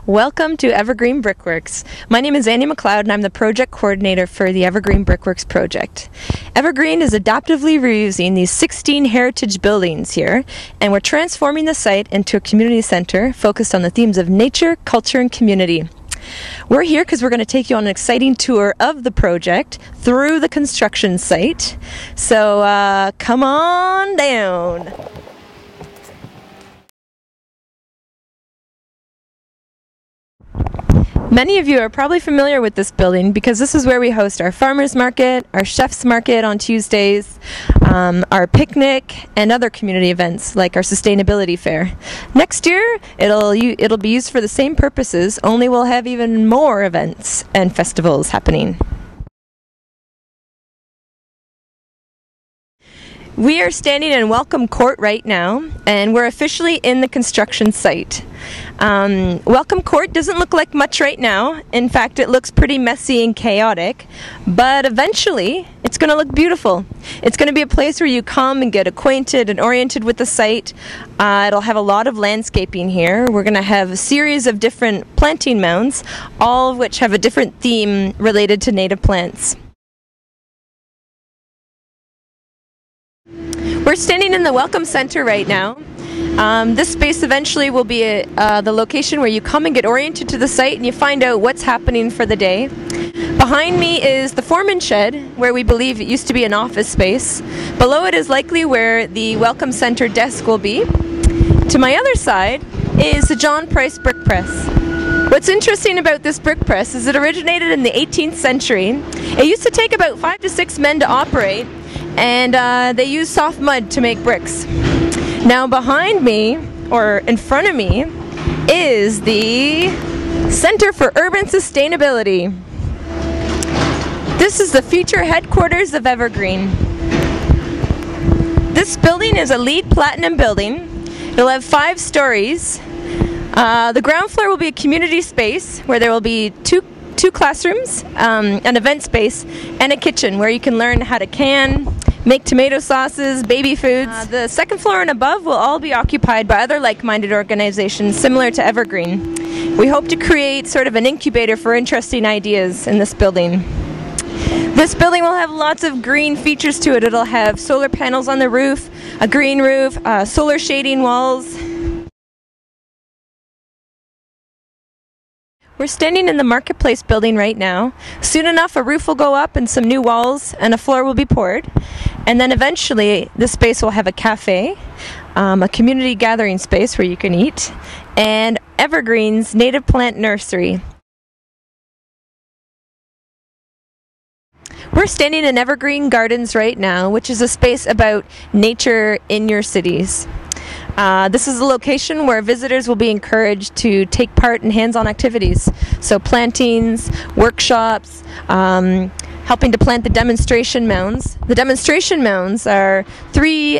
Welcome to Evergreen Brick Works. My name is Annie McLeod and I'm the project coordinator for the Evergreen Brick Works project. Evergreen is adaptively reusing these 16 heritage buildings here, and we're transforming the site into a community center focused on the themes of nature, culture, and community. We're here because we're going to take you on an exciting tour of the project through the construction site. So come on down. Many of you are probably familiar with this building because this is where we host our farmers market, our chefs market on Tuesdays, our picnic, and other community events like our sustainability fair. Next year, it'll be used for the same purposes, only we'll have even more events and festivals happening. We are standing in Welcome Court right now, and we're officially in the construction site. Welcome Court doesn't look like much right now. In fact, it looks pretty messy and chaotic, but eventually it's going to look beautiful. It's going to be a place where you come and get acquainted and oriented with the site. It'll have a lot of landscaping here. We're going to have a series of different planting mounds, all of which have a different theme related to native plants. We're standing in the Welcome Center right now. This space eventually will be the location where you come and get oriented to the site and you find out what's happening for the day. Behind me is the foreman shed, where we believe it used to be an office space. Below it is likely where the Welcome Center desk will be. To my other side is the John Price Brick Press. What's interesting about this brick press is it originated in the 18th century. It used to take about 5 to 6 men to operate, and they use soft mud to make bricks. Now behind me, or in front of me, is the Center for Urban Sustainability. This is the future headquarters of Evergreen. This building is a LEED Platinum building. It'll have 5 stories. The ground floor will be a community space where there will be two classrooms, an event space, and a kitchen where you can learn how to can, make tomato sauces, baby foods. The second floor and above will all be occupied by other like-minded organizations similar to Evergreen. We hope to create sort of an incubator for interesting ideas in this building. This building will have lots of green features to it. It'll have solar panels on the roof, a green roof, solar shading walls. We're standing in the Marketplace building right now. Soon enough, a roof will go up and some new walls and a floor will be poured. And then eventually, this space will have a cafe, a community gathering space where you can eat, and Evergreen's native plant nursery. We're standing in Evergreen Gardens right now, which is a space about nature in your cities. This is a location where visitors will be encouraged to take part in hands-on activities. So plantings, workshops, helping to plant the demonstration mounds. The demonstration mounds are 3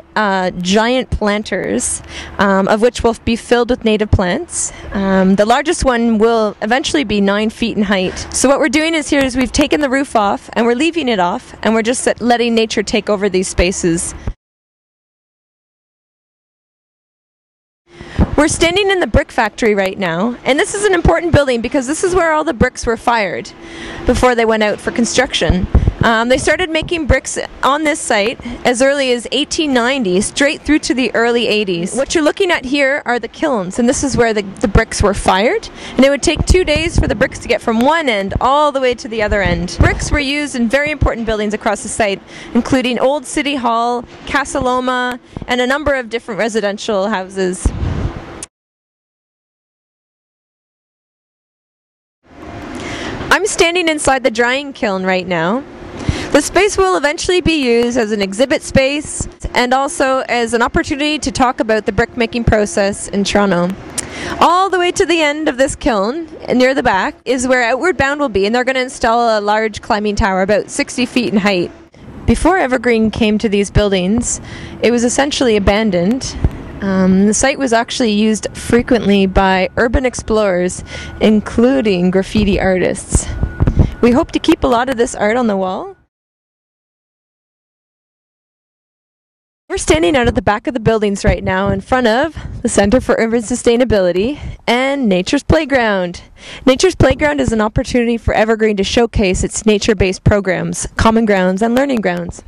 giant planters, of which will be filled with native plants. The largest one will eventually be 9 feet in height. So what we're doing is we've taken the roof off and we're leaving it off, and we're just letting nature take over these spaces. We're standing in the brick factory right now, and this is an important building because this is where all the bricks were fired before they went out for construction. They started making bricks on this site as early as 1890, straight through to the early 80s. What you're looking at here are the kilns, and this is where the bricks were fired, and it would take 2 days for the bricks to get from one end all the way to the other end. Bricks were used in very important buildings across the site, including Old City Hall, Casa Loma, and a number of different residential houses. I'm standing inside the drying kiln right now. The space will eventually be used as an exhibit space and also as an opportunity to talk about the brick-making process in Toronto. All the way to the end of this kiln, near the back, is where Outward Bound will be, and they're going to install a large climbing tower about 60 feet in height. Before Evergreen came to these buildings, it was essentially abandoned. The site was actually used frequently by urban explorers, including graffiti artists. We hope to keep a lot of this art on the wall. We're standing out at the back of the buildings right now in front of the Center for Urban Sustainability and Nature's Playground. Nature's Playground is an opportunity for Evergreen to showcase its nature-based programs, common grounds, and learning grounds.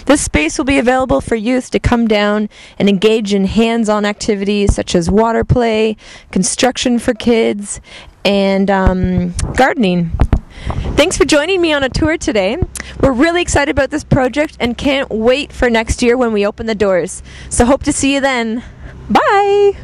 This space will be available for youth to come down and engage in hands-on activities such as water play, construction for kids, and gardening. Thanks for joining me on a tour today. We're really excited about this project and can't wait for next year when we open the doors. So hope to see you then. Bye!